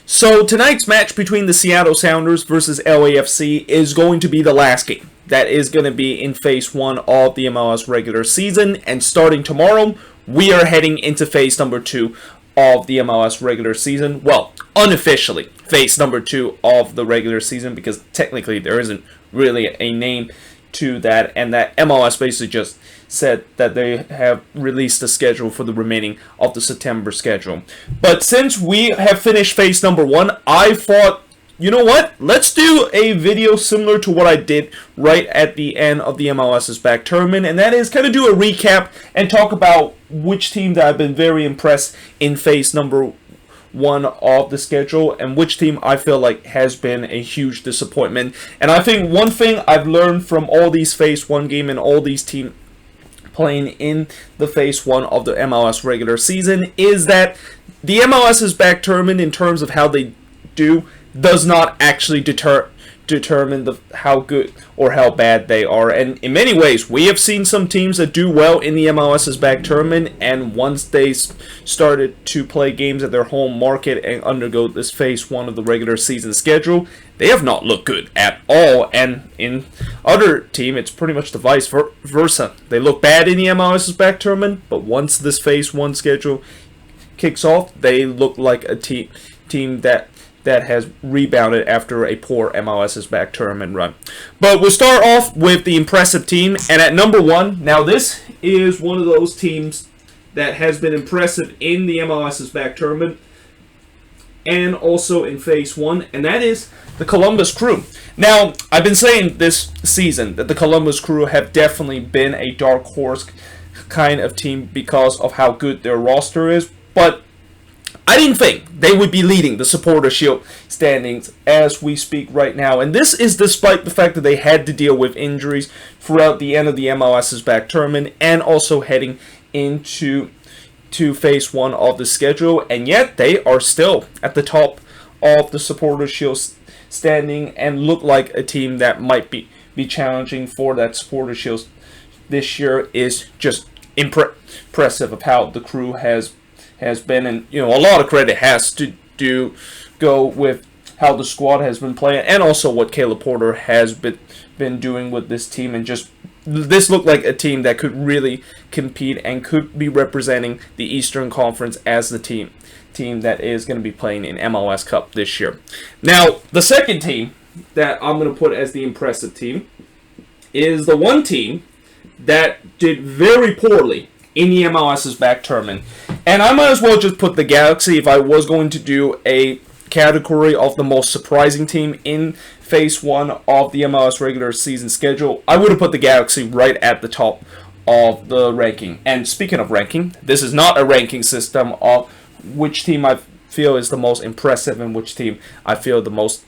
So tonight's match between the Seattle Sounders versus LAFC is going to be the last game. That is going to be in phase 1 of the MLS regular season, and starting tomorrow, we are heading into phase number 2 of the MLS regular season. Well, unofficially, phase number 2 of the regular season, because technically there isn't really a name to that, and that MLS basically just said that they have released the schedule for the remaining of the September schedule. But since we have finished phase number 1, I thought, you know what? Let's do a video similar to what I did right at the end of the MLS's back tournament, and that is kind of do a recap and talk about which team that I've been very impressed in phase number 1 of the schedule and which team I feel like has been a huge disappointment. And I think one thing I've learned from all these phase 1 games and all these teams playing in the phase 1 of the MLS regular season is that the MLS's back tournament, in terms of how they do, does not actually determine how good or how bad they are. And in many ways, we have seen some teams that do well in the MLS's back tournament, and once they started to play games at their home market and undergo this phase 1 of the regular season schedule, they have not looked good at all. And in other team, it's pretty much the vice versa. They look bad in the MLS's back tournament, but once this phase 1 schedule kicks off, they look like a team that has rebounded after a poor MLS's back tournament run. But we'll start off with the impressive team, and at number 1, now this is one of those teams that has been impressive in the MLS's back tournament and also in phase 1, and that is the Columbus Crew. Now, I've been saying this season that the Columbus Crew have definitely been a dark horse kind of team because of how good their roster is, but I didn't think they would be leading the Supporter Shield standings as we speak right now. And this is despite the fact that they had to deal with injuries throughout the end of the MLS's back tournament and also heading into phase 1 of the schedule. And yet they are still at the top of the Supporter Shield standing and look like a team that might be challenging for that Supporter Shield this year. Is just impressive of how the Crew has been, and a lot of credit has to go with how the squad has been playing and also what Caleb Porter has been doing with this team. And just this looked like a team that could really compete and could be representing the Eastern Conference as the team that is going to be playing in MLS Cup this year. Now, the second team that I'm going to put as the impressive team is the one team that did very poorly in the MLS's back tournament. And I might as well just put the Galaxy if I was going to do a category of the most surprising team in phase 1 of the MLS regular season schedule. I would have put the Galaxy right at the top of the ranking. And speaking of ranking, this is not a ranking system of which team I feel is the most impressive and which team I feel the most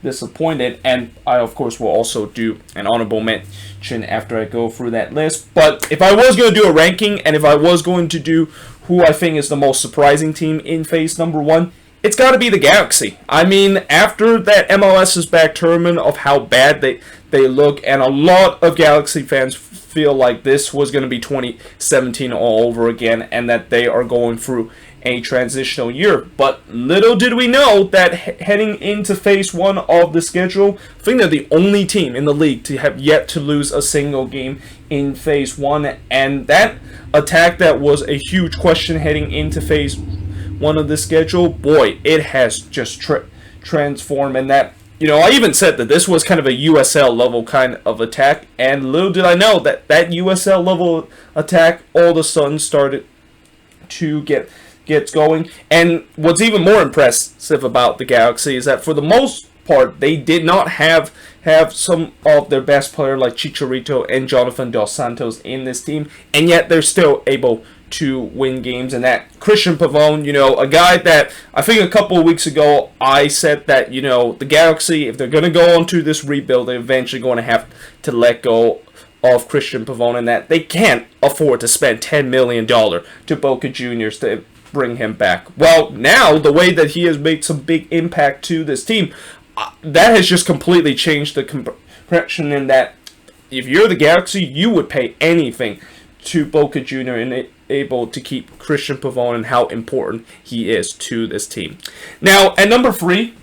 disappointed, and I of course will also do an honorable mention after I go through that list. But if I was going to do a ranking, and if I was going to do who I think is the most surprising team in phase number 1, it's got to be the Galaxy. I mean, after that MLS's back tournament of how bad they look, and a lot of Galaxy fans feel like this was going to be 2017 all over again, and that they are going through a transitional year. But little did we know that heading into phase 1 of the schedule, I think they're the only team in the league to have yet to lose a single game in phase 1. And that attack that was a huge question heading into phase 1 of the schedule, boy, it has just transformed. And that, I even said that this was kind of a USL level kind of attack, and little did I know that USL level attack all of a sudden started to gets going. And what's even more impressive about the Galaxy is that for the most part, they did not have some of their best players like Chicharito and Jonathan Dos Santos in this team, and yet they're still able to win games. And that Christian Pavone, a guy that I think a couple of weeks ago I said that, the Galaxy, if they're going to go on to this rebuild, they're eventually going to have to let go of Christian Pavone, and that they can't afford to spend $10 million to Boca Juniors to bring him back. Well, now the way that he has made some big impact to this team, that has just completely changed the compression, in that if you're the Galaxy, you would pay anything to Boca Junior able to keep Christian Pavone and how important he is to this team. Now, at number 3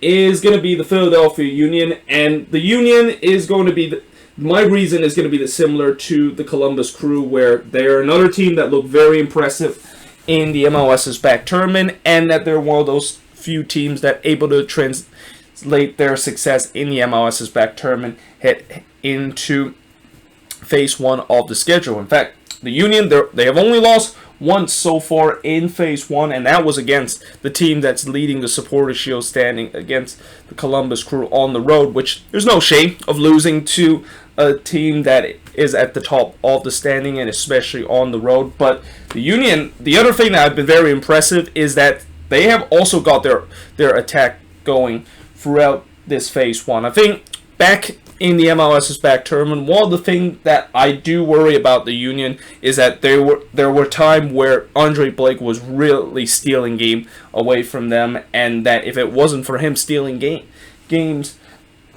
is going to be the Philadelphia Union, and the Union is going to be my reason is going to be similar to the Columbus Crew, where they're another team that look very impressive in the MLS's back tournament, and that they're one of those few teams that able to translate their success in the MLS's back tournament head into phase 1 of the schedule. In fact, the Union, they have only lost once so far in phase 1, and that was against the team that's leading the Supporters' Shield standing against the Columbus Crew on the road, which there's no shame of losing to a team that is at the top of the standing, and especially on the road. But the Union, the other thing that I've been very impressive is that they have also got their attack going throughout this phase 1. I think back in the MLS's back tournament, one of the things that I do worry about the Union is that there were times where Andre Blake was really stealing game away from them, and that if it wasn't for him stealing games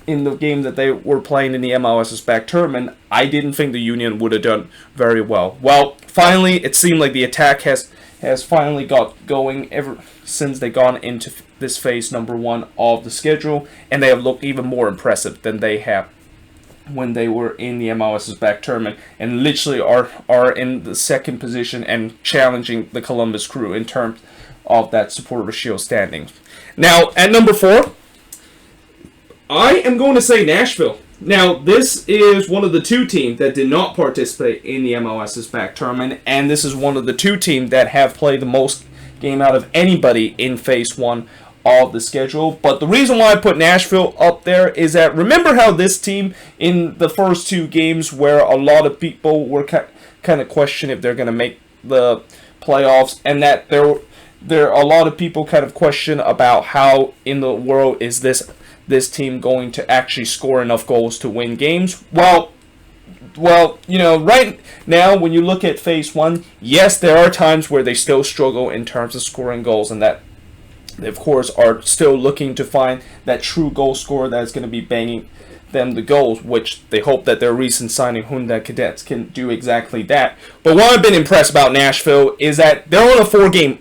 in the game that they were playing in the MLS's back tournament, I didn't think the Union would have done very well. Well, finally, it seemed like the attack has finally got going ever since they gone into this phase number 1 of the schedule, and they have looked even more impressive than they have when they were in the MLS's back tournament, and literally are in the second position and challenging the Columbus Crew in terms of that Supporters' Shield standings. Now, at number 4, I am going to say Nashville. Now, this is one of the 2 teams that did not participate in the MLS's back tournament, and this is one of the 2 teams that have played the most game out of anybody in phase 1 of the schedule. But the reason why I put Nashville up there is that, remember how this team in the first 2 games, where a lot of people were kind of questioning if they're going to make the playoffs, and that there are a lot of people kind of question about how in the world is this team going to actually score enough goals to win games. Well, you know, right now when you look at phase 1, yes, there are times where they still struggle in terms of scoring goals, and that they, of course, are still looking to find that true goal scorer that is going to be banging them the goals, which they hope that their recent signing Hyundai Cadets can do exactly that. But what I've been impressed about Nashville is that they're on a 4-game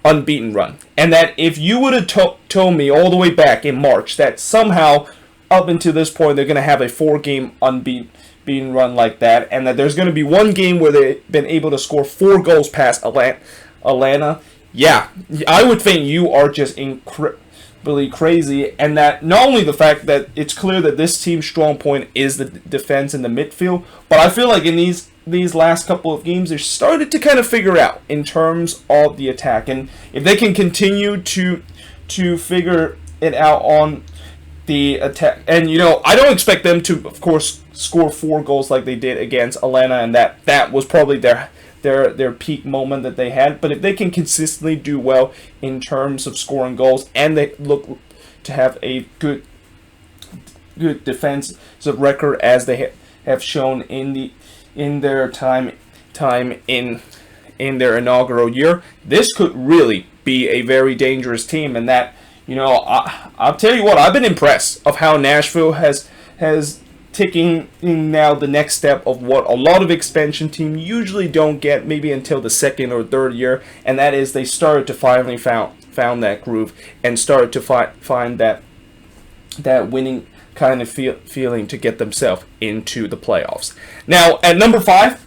unbeaten run, and that if you would have told me all the way back in March that somehow up until this point they're going to have a 4-game unbeaten run like that, and that there's going to be one game where they've been able to score 4 goals past Atlanta, yeah, I would think you are just incredibly crazy. And that not only the fact that it's clear that this team's strong point is the defense and the midfield, but I feel like in these last couple of games, they're started to kind of figure out in terms of the attack. And if they can continue to figure it out on the attack, and you know, I don't expect them to, of course, score 4 goals like they did against Atlanta, and that was probably their peak moment that they had. But if they can consistently do well in terms of scoring goals, and they look to have a good defensive record as they have shown in their time in their inaugural year, this could really be a very dangerous team. And that, you know, I'll tell you what, I've been impressed of how Nashville has taking now the next step of what a lot of expansion teams usually don't get, maybe until the 2nd or 3rd year, and that is they started to finally found that groove and started to find that winning kind of feeling to get themselves into the playoffs. Now, at number 5,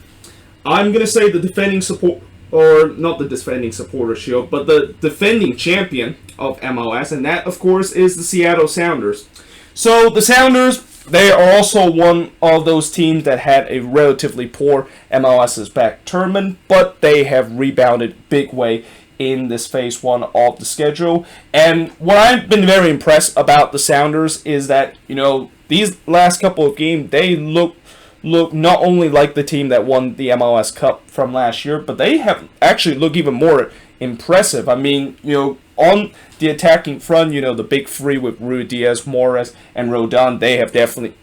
I'm going to say the defending support, or not the defending Supporters' Shield, but the defending champion of MLS, and that, of course, is the Seattle Sounders. So, the Sounders, they are also one of those teams that had a relatively poor MLS's back tournament, but they have rebounded big way in this phase 1 of the schedule. And what I've been very impressed about the Sounders is that, you know, these last couple of games, they look not only like the team that won the MLS Cup from last year, but they have actually looked even more impressive. I mean, you know, on the attacking front, you know, the big 3 with Ruidíaz, Morris, and Rodon, they have definitely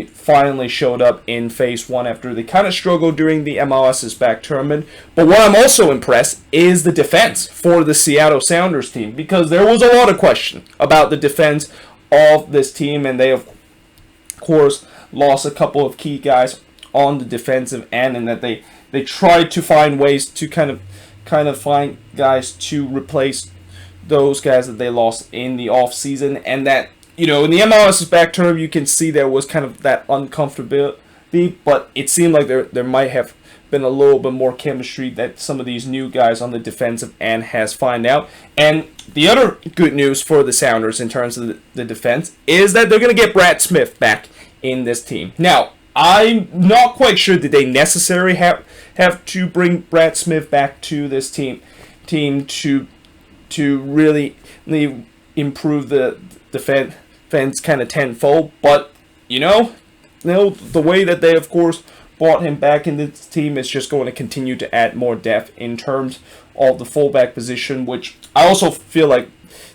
finally showed up in phase 1 after they kind of struggled during the MLS's back tournament. But what I'm also impressed is the defense for the Seattle Sounders team, because there was a lot of question about the defense of this team, and they, of course, lost a couple of key guys on the defensive end, and that they they tried to find ways to kind of find guys to replace those guys that they lost in the off season, and that, you know, in the MLS's back term, you can see there was kind of that uncomfortability, but it seemed like there might have been a little bit more chemistry that some of these new guys on the defensive end has found out. And the other good news for the Sounders in terms of the defense is that they're going to get Brad Smith back in this team. Now, I'm not quite sure that they necessarily have to bring Brad Smith back to this team to really improve the defense kind of tenfold, but you know the way that they of course brought him back in this team is just going to continue to add more depth in terms of the fullback position, which I also feel like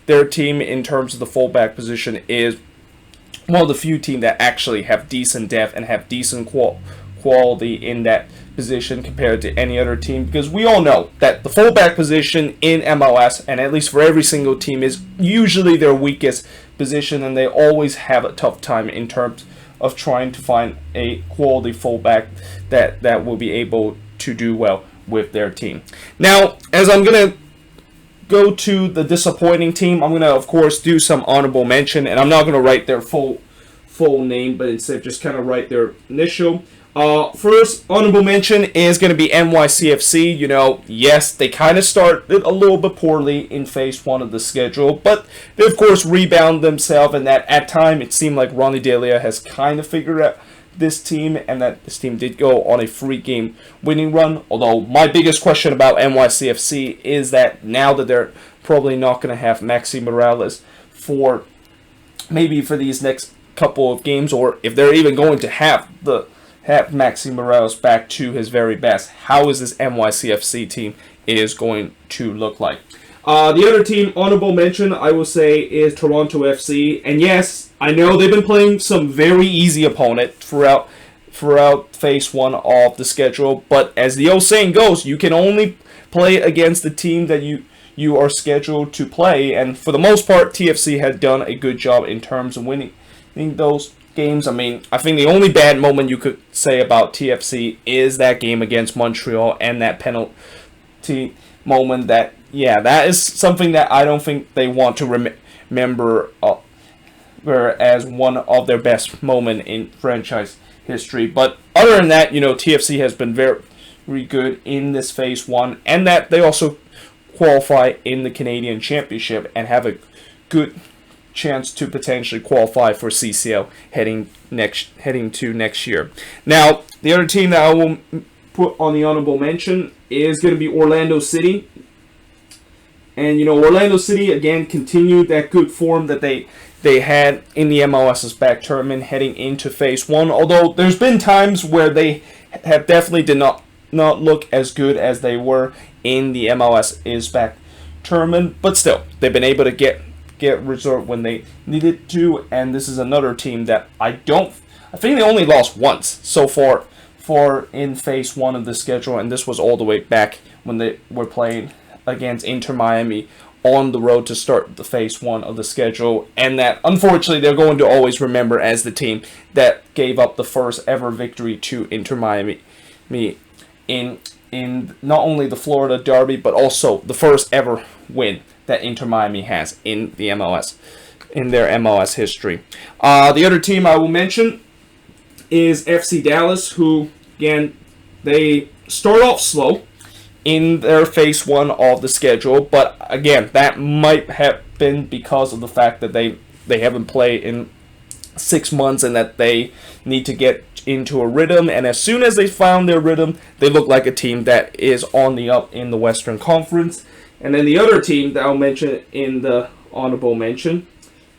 their team in terms of the fullback position is one of the few teams that actually have decent depth and have decent quality in that position compared to any other team, because we all know that the fullback position in MLS, and at least for every single team, is usually their weakest position, and they always have a tough time in terms of trying to find a quality fullback that will be able to do well with their team. Now, as I'm going to go to the disappointing team, I'm going to, of course, do some honorable mention, and I'm not going to write their full name, but instead just kind of write their initial. First honorable mention is going to be NYCFC. You know, yes, they kind of started a little bit poorly in phase one of the schedule, but they of course rebound themselves, and that at time it seemed like Ronnie Delia has kind of figured out this team, and that this team did go on a 3-game winning run. Although my biggest question about NYCFC is that now that they're probably not going to have Maxi Morales for these next couple of games, or if they're even going to have Maxi Morales back to his very best, how is this NYCFC team is going to look like? The other team, honorable mention, I will say, is Toronto FC. And yes, I know they've been playing some very easy opponent throughout phase one of the schedule, but as the old saying goes, you can only play against the team that you are scheduled to play, and for the most part, TFC had done a good job in terms of winning those games. I mean, I think the only bad moment you could say about TFC is that game against Montreal and that penalty moment. That is something that I don't think they want to remember as one of their best moments in franchise history. But other than that, you know, TFC has been very, very good in this phase one, and that they also qualify in the Canadian Championship and have a good chance to potentially qualify for CCL heading to next year. Now, the other team that I will put on the honorable mention is going to be Orlando City. And, you know, Orlando City, again, continued that good form that they had in the MLS's back tournament heading into phase one. Although there's been times where they have definitely did not look as good as they were in the MLS's back tournament. But still, they've been able to get result when they needed to, and this is another team that I think they only lost once so far in phase one of the schedule, and this was all the way back when they were playing against Inter Miami on the road to start the phase one of the schedule, and that unfortunately they're going to always remember as the team that gave up the first ever victory to Inter Miami in not only the Florida Derby, but also the first ever win that Inter Miami has in the MLS, in their MLS history. The other team I will mention is FC Dallas, who, again, they start off slow in their phase one of the schedule, but again, that might have been because of the fact that they haven't played in 6 months and that they need to get into a rhythm, and as soon as they found their rhythm, they look like a team that is on the up in the Western Conference. And then the other team that I'll mention in the honorable mention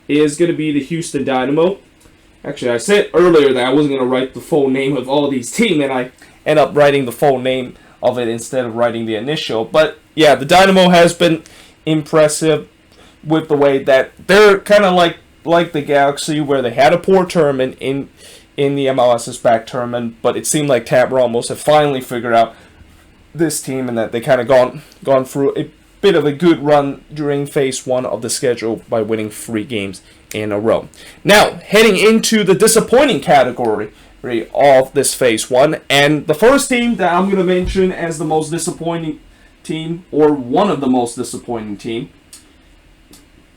is going to be the Houston Dynamo. Actually, I said earlier that I wasn't going to write the full name of all these teams, and I end up writing the full name of it instead of writing the initial. But yeah, the Dynamo has been impressive with the way that they're kind of like the Galaxy, where they had a poor tournament in the MLS's back tournament, but it seemed like Tab Ramos have finally figured out this team, and that they kind of gone through a bit of a good run during phase one of the schedule by winning 3 games in a row. Now, heading into the disappointing category of this phase one. And the first team that I'm going to mention as the most disappointing team, or one of the most disappointing team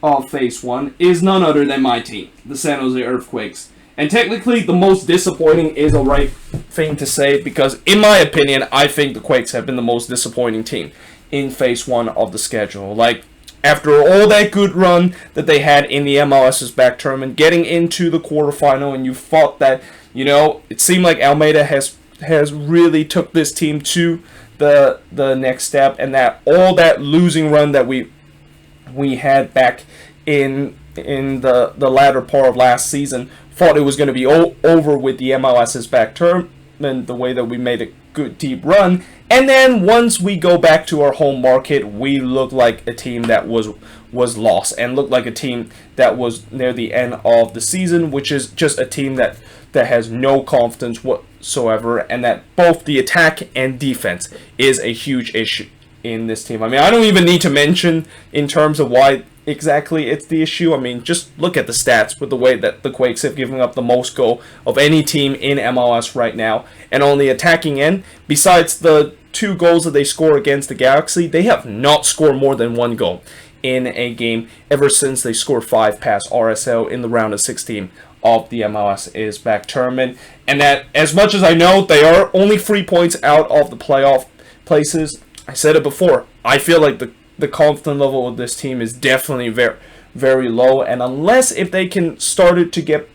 of phase one, is none other than my team, the San Jose Earthquakes. And technically, the most disappointing is a right thing to say, because in my opinion, I think the Quakes have been the most disappointing team in phase one of the schedule. Like, after all that good run that they had in the MLS's back tournament, getting into the quarterfinal, and you thought that, it seemed like Almeida has really took this team to the next step, and that all that losing run that we had back in the latter part of last season, thought it was going to be over with the MLS's back tournament, the way that we made a good deep run. And then once we go back to our home market, we look like a team that was lost, and looked like a team that was near the end of the season, which is just a team that has no confidence whatsoever, and that both the attack and defense is a huge issue in this team. I mean, I don't even need to mention in terms of why exactly it's the issue. I mean, just look at the stats with the way that the Quakes have given up the most goal of any team in MLS right now. And on the attacking end, besides the 2 goals that they score against the Galaxy, they have not scored more than 1 goal in a game ever since they scored 5 past RSL in the round of 16 of the MLS's back tournament. And that, as much as I know they are only 3 points out of the playoff places, I said it before, I feel like the confidence level of this team is definitely very, very low. And unless if they can start it to get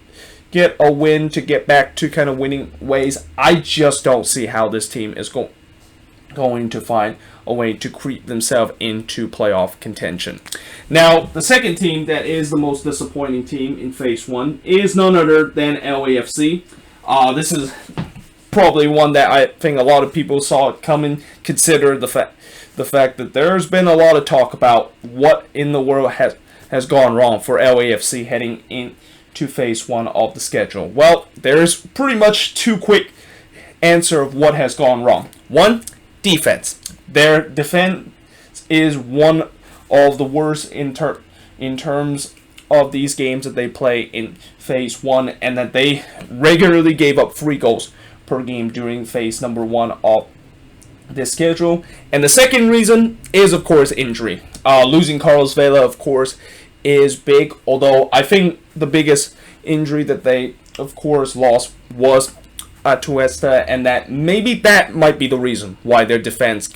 a win, to get back to kind of winning ways, I just don't see how this team is going to find a way to creep themselves into playoff contention. Now, the second team that is the most disappointing team in phase one is none other than LAFC. This is probably one that I think a lot of people saw it coming, consider the fact that there's been a lot of talk about what in the world has gone wrong for LAFC heading into phase one of the schedule. Well, there's pretty much 2 quick answer of what has gone wrong. 1, defense. Their defense is one of the worst in terms of these games that they play in phase one, and that they regularly gave up 3 goals per game during phase number 1 of this schedule. And the second reason is, of course, injury. Losing Carlos Vela, of course, is big, although I think the biggest injury that they, of course, lost was Atuesta, and that maybe that might be the reason why their defense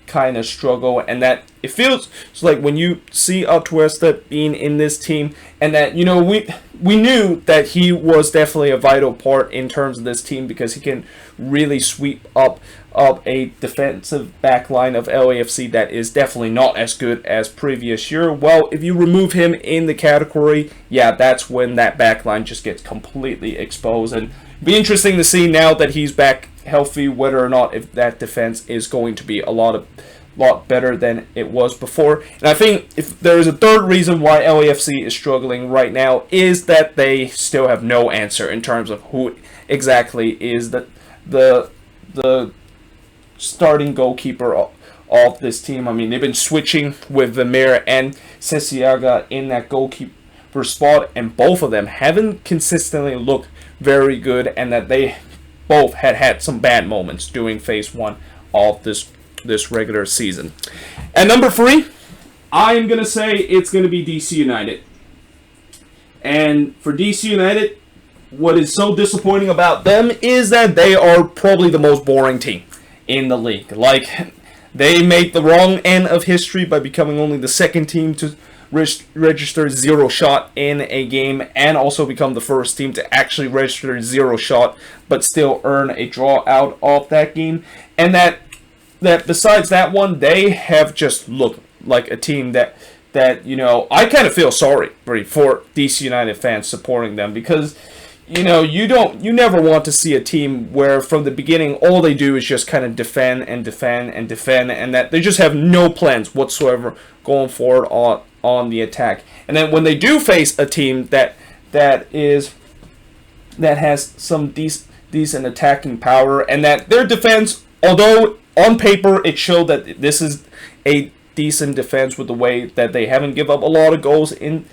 kind of struggle, and that it feels like when you see Atuesta being in this team, and that, we knew that he was definitely a vital part in terms of this team, because he can really sweep up a defensive back line of LAFC that is definitely not as good as previous year. Well, if you remove him in the category, yeah, that's when that back line just gets completely exposed. And be interesting to see now that he's back healthy, whether or not if that defense is going to be a lot better than it was before. And I think if there is a third reason why LAFC is struggling right now, is that they still have no answer in terms of who exactly is the starting goalkeeper of this team. I mean, they've been switching with Vermeer and Cesiaga in that goalkeeper spot, and both of them haven't consistently looked very good, and that they both had some bad moments during phase one of this regular season. And number 3, I'm going to say it's going to be DC United. And for DC United, what is so disappointing about them is that they are probably the most boring team in the league. Like, they made the wrong end of history by becoming only the second team to register 0 shot in a game, and also become the first team to actually register 0 shot but still earn a draw out of that game. And that besides that one, they have just looked like a team that I kind of feel sorry for DC United fans supporting them, because you never want to see a team where from the beginning all they do is just kind of defend, and that they just have no plans whatsoever going forward on the attack. And then when they do face a team that has some decent attacking power, and that their defense, although on paper it showed that this is a decent defense with the way that they haven't given up a lot of goals in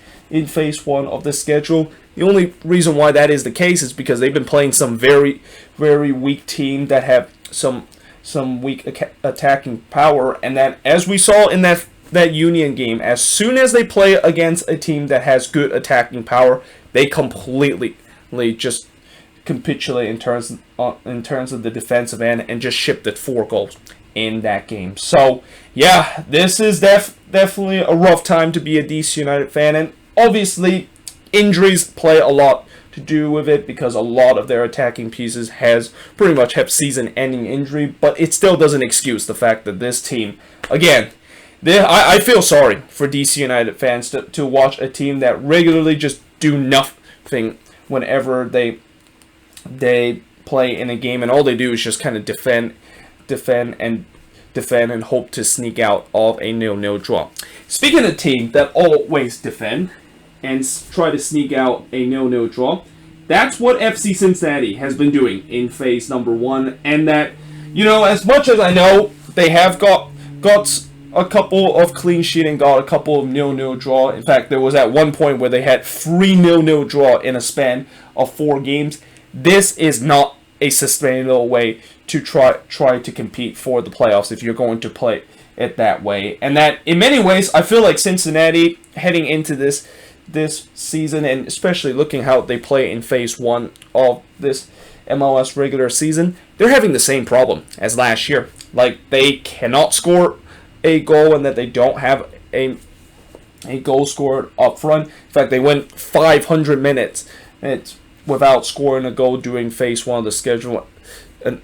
phase one of the schedule. The only reason why that is the case is because they've been playing some very, very weak team that have some weak attacking power, and that, as we saw in that Union game, as soon as they play against a team that has good attacking power, they completely just capitulate in terms of the defensive end and just shipped it 4 goals in that game. So yeah, this is definitely a rough time to be a DC United fan, and obviously injuries play a lot to do with it because a lot of their attacking pieces has pretty much have season-ending injury, but it still doesn't excuse the fact that this team, again, I feel sorry for DC United fans to watch a team that regularly just do nothing whenever they play in a game, and all they do is just kind of defend and hope to sneak out of a 0-0 draw. Speaking of a team that always defend and try to sneak out a 0-0 draw, that's what FC Cincinnati has been doing in phase number 1, and that, as much as I know they have got a couple of clean sheet and got a couple of 0-0 draw. In fact, there was at one point where they had 3 0-0 draw in a span of 4 games. This is not a sustainable way to try to compete for the playoffs if you're going to play it that way. And that, in many ways, I feel like Cincinnati heading into this season, and especially looking how they play in phase 1 of this MLS regular season, they're having the same problem as last year. Like, they cannot score a goal, and that they don't have a goal scored up front. In fact, they went 500 minutes without scoring a goal during phase 1 of the schedule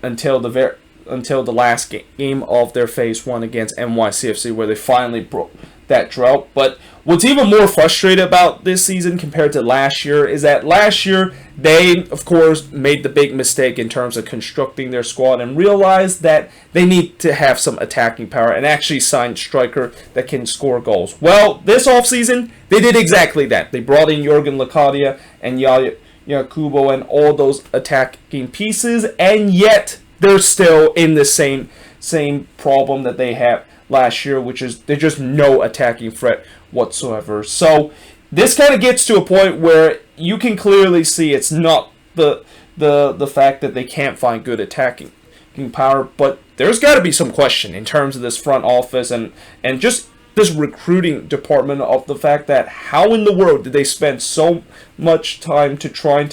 until the last game of their phase 1 against NYCFC, where they finally broke that drought. But what's even more frustrating about this season compared to last year is that last year they, of course, made the big mistake in terms of constructing their squad and realized that they need to have some attacking power and actually sign striker that can score goals. Well, this offseason, they did exactly that. They brought in Jurgen Locadia and Yakubo and all those attacking pieces, and yet they're still in the same problem that they had last year, which is there's just no attacking threat whatsoever. So this kind of gets to a point where you can clearly see it's not the fact that they can't find good attacking power, but there's got to be some question in terms of this front office and just this recruiting department of the fact that how in the world did they spend so much time to trying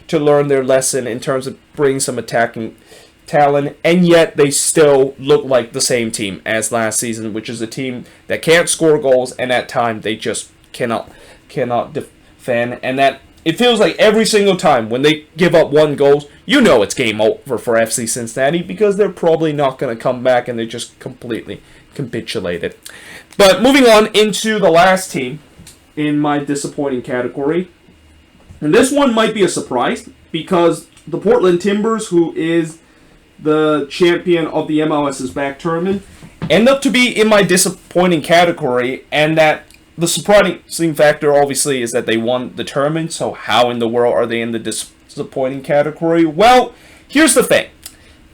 to learn their lesson in terms of bringing some attacking talent, and yet they still look like the same team as last season, which is a team that can't score goals, and at times they just cannot defend, and that it feels like every single time when they give up 1 goal, it's game over for FC Cincinnati because they're probably not going to come back, and they just completely capitulated. But moving on into the last team in my disappointing category, and this one might be a surprise because the Portland Timbers, who is the champion of the MLS's back tournament, end up to be in my disappointing category, and that the surprising factor obviously is that they won the tournament, so how in the world are they in the disappointing category? Well, here's the thing.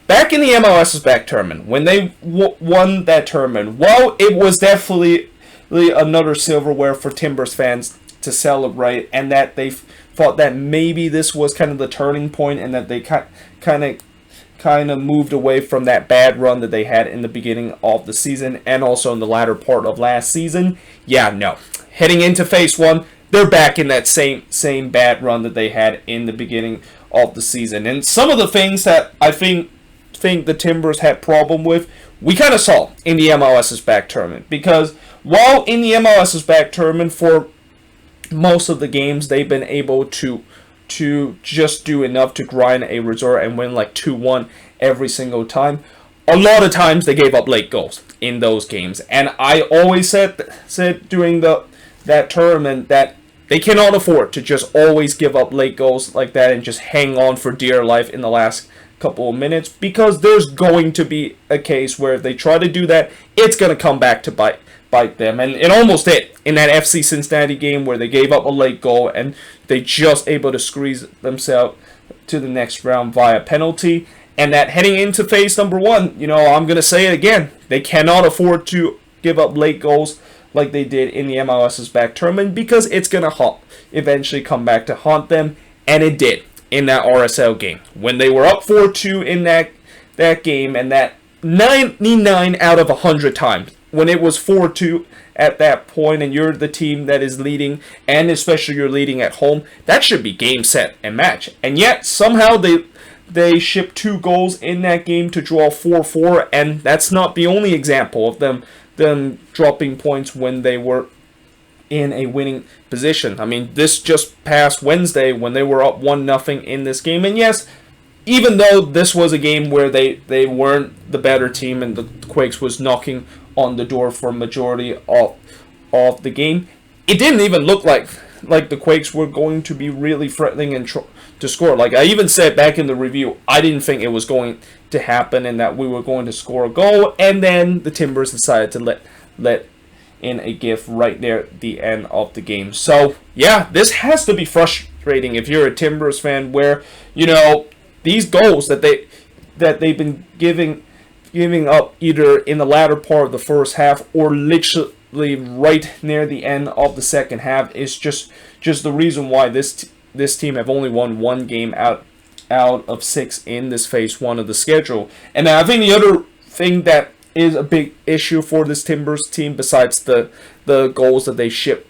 Back in the MLS's back tournament, when they won that tournament, well, it was definitely another silverware for Timbers fans to celebrate, and that they thought that maybe this was kind of the turning point, and that they kind of moved away from that bad run that they had in the beginning of the season and also in the latter part of last season. Yeah, no. Heading into phase 1, they're back in that same bad run that they had in the beginning of the season. And some of the things that I think the Timbers had problem with, we kind of saw in the MLS's back tournament. Because while in the MLS's back tournament, for most of the games, they've been able to just do enough to grind a result and win like 2-1 every single time. A lot of times they gave up late goals in those games, and I always said during that tournament that they cannot afford to just always give up late goals like that and just hang on for dear life in the last couple of minutes, because there's going to be a case where if they try to do that, it's going to come back to bite them. And it almost did in that FC Cincinnati game where they gave up a late goal and they just able to squeeze themselves to the next round via penalty. And that heading into phase number 1, I'm going to say it again, they cannot afford to give up late goals like they did in the MLS's back tournament, because it's going to eventually come back to haunt them, and it did in that RSL game. When they were up 4-2 in that game, and that 99 out of 100 times, when it was 4-2 at that point, and you're the team that is leading, and especially you're leading at home, that should be game, set, and match. And yet, somehow they shipped 2 goals in that game to draw 4-4, and that's not the only example of them dropping points when they were in a winning position. I mean, this just past Wednesday when they were up 1-0 in this game, and yes, even though this was a game where they weren't the better team and the Quakes was knocking on the door for a majority of the game, it didn't even look like the Quakes were going to be really threatening and to score. Like I even said back in the review, I didn't think it was going to happen and that we were going to score a goal, and then the Timbers decided to let in a gift right there at the end of the game. So yeah, this has to be frustrating if you're a Timbers fan, where these goals that they've been giving up either in the latter part of the first half or literally right near the end of the second half is just the reason why this team have only won 1 game out of 6 in this phase 1 of the schedule. And I think the other thing that is a big issue for this Timbers team, besides the goals that they ship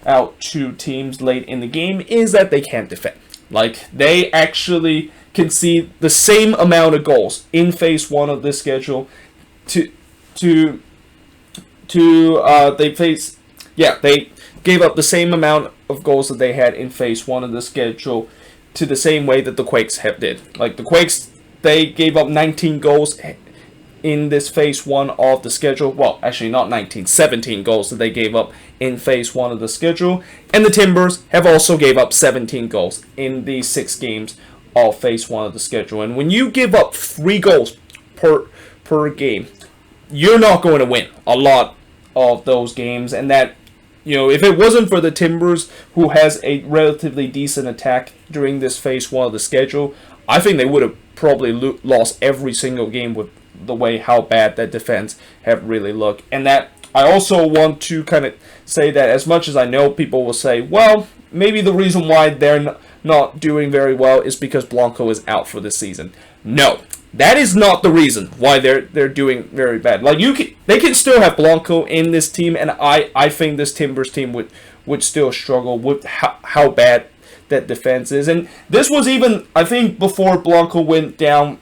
out to teams late in the game, is that they can't defend. Like, they actually concede the same amount of goals in phase 1 of this schedule they gave up the same amount of goals that they had in phase 1 of the schedule to the same way that the Quakes did. Like the Quakes, they gave up 19 goals in this phase 1 of the schedule. Well, actually not 19, 17 goals that they gave up in phase 1 of the schedule. And the Timbers have also gave up 17 goals in these 6 games of phase 1 of the schedule. And when you give up 3 goals per game, you're not going to win a lot of those games. And that, if it wasn't for the Timbers, who has a relatively decent attack during this phase 1 of the schedule, I think they would have probably lost every single game with the way how bad that defense have really looked. And that I also want to kind of say that, as much as I know people will say, well, maybe the reason why they're not doing very well is because Blanco is out for the season. No, that is not the reason why they're doing very bad. Like they can still have Blanco in this team, and I think this Timbers team would still struggle with how bad that defense is. And this was even, I think, before Blanco went down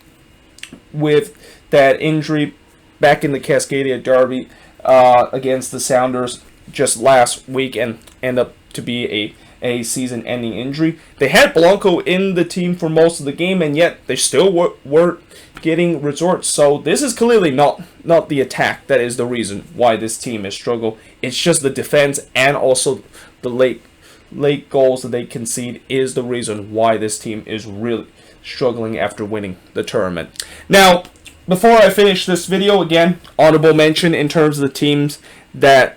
with that injury back in the Cascadia Derby against the Sounders just last week, and end up to be a season-ending injury. They had Blanco in the team for most of the game, and yet they still weren't getting results. So this is clearly not the attack that is the reason why this team has struggled. It's just the defense, and also the late goals that they concede is the reason why this team is really struggling after winning the tournament. Now, before I finish this video, again, honorable mention in terms of the teams that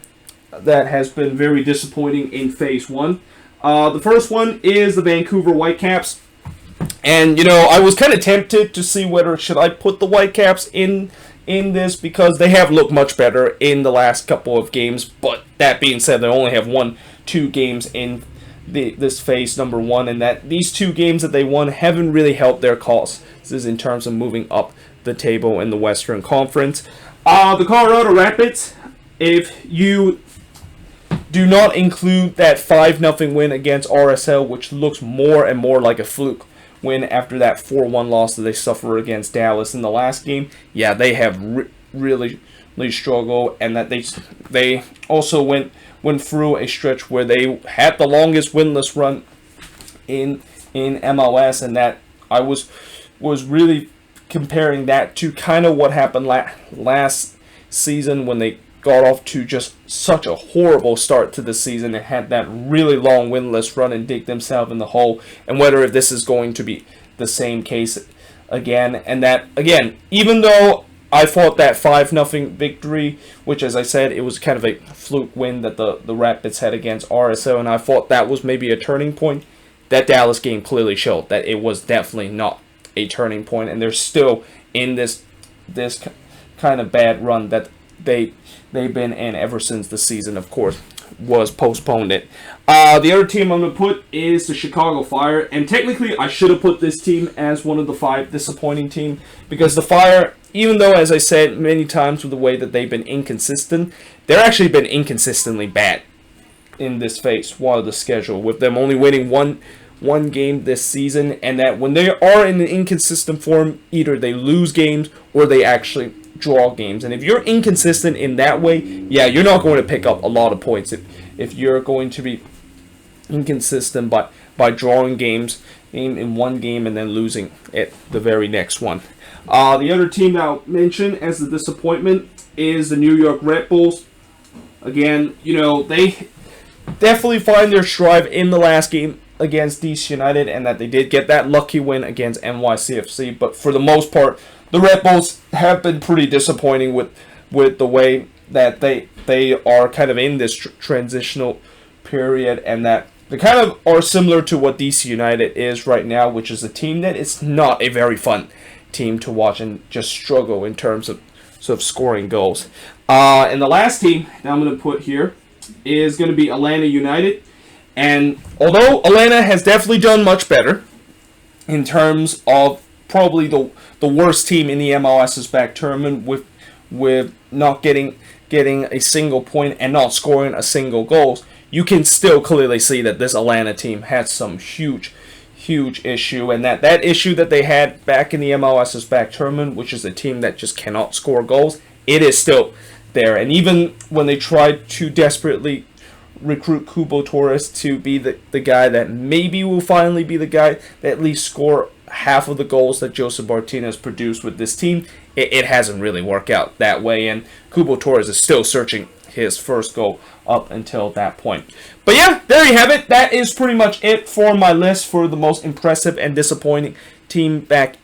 has been very disappointing in phase 1. The first one is the Vancouver Whitecaps. And, I was kind of tempted to see whether should I put the Whitecaps in this, because they have looked much better in the last couple of games. But that being said, they only have won 2 games in this phase number 1, and that these 2 games that they won haven't really helped their causes in terms of moving up the table in the Western Conference. The Colorado Rapids, if you do not include that 5-0 win against RSL, which looks more and more like a fluke win after that 4-1 loss that they suffered against Dallas in the last game, yeah, they have really struggled, and that they also went through a stretch where they had the longest winless run in MLS, and that I was really comparing that to kind of what happened last season when they got off to just such a horrible start to the season and had that really long winless run and dig themselves in the hole, and whether if this is going to be the same case again. And that, again, even though I thought that 5-0 victory, which, as I said, it was kind of a fluke win that the Rapids had against RSO, and I thought that was maybe a turning point, that Dallas game clearly showed that it was definitely not a turning point, and they're still in this kind of bad run that they've been in ever since the season, of course, was postponed. The other team I'm going to put is the Chicago Fire, and technically I should have put this team as one of the 5 disappointing teams, because the Fire, even though, as I said many times with the way that they've been inconsistent, they've actually been inconsistently bad in this phase one of the schedule, with them only winning one game this season, and that when they are in an inconsistent form, either they lose games or they actually draw games. And if you're inconsistent in that way, yeah, you're not going to pick up a lot of points if you're going to be inconsistent by drawing games in one game and then losing at the very next one. The other team that I'll mention as the disappointment is the New York Red Bulls. Again, they definitely find their stride in the last game against DC United, and that they did get that lucky win against NYCFC. But for the most part, the Red Bulls have been pretty disappointing with the way that they are kind of in this transitional period, and that they kind of are similar to what DC United is right now, which is a team that is not a very fun team to watch and just struggle in terms of scoring goals. And the last team that I'm going to put here is going to be Atlanta United. And although Atlanta has definitely done much better in terms of probably the worst team in the MLS's back tournament with not getting a single point and not scoring a single goal, you can still clearly see that this Atlanta team has some huge issue, and that issue that they had back in the MLS's back tournament, which is a team that just cannot score goals, it is still there. And even when they tried to desperately recruit Cubo Torres to be the guy that maybe will finally be the guy that at least score half of the goals that Joseph Martinez produced with this team, it hasn't really worked out that way, and Cubo Torres is still searching his first goal up until that point. But yeah, there you have it. That is pretty much it for my list for the most impressive and disappointing team back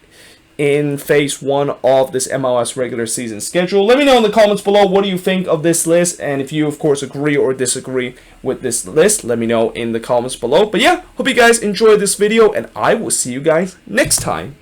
in phase one of this MLS regular season schedule. Let me know in the comments below, what do you think of this list, and if you of course agree or disagree with this list, let me know in the comments below. But yeah, hope you guys enjoyed this video, and I will see you guys next time.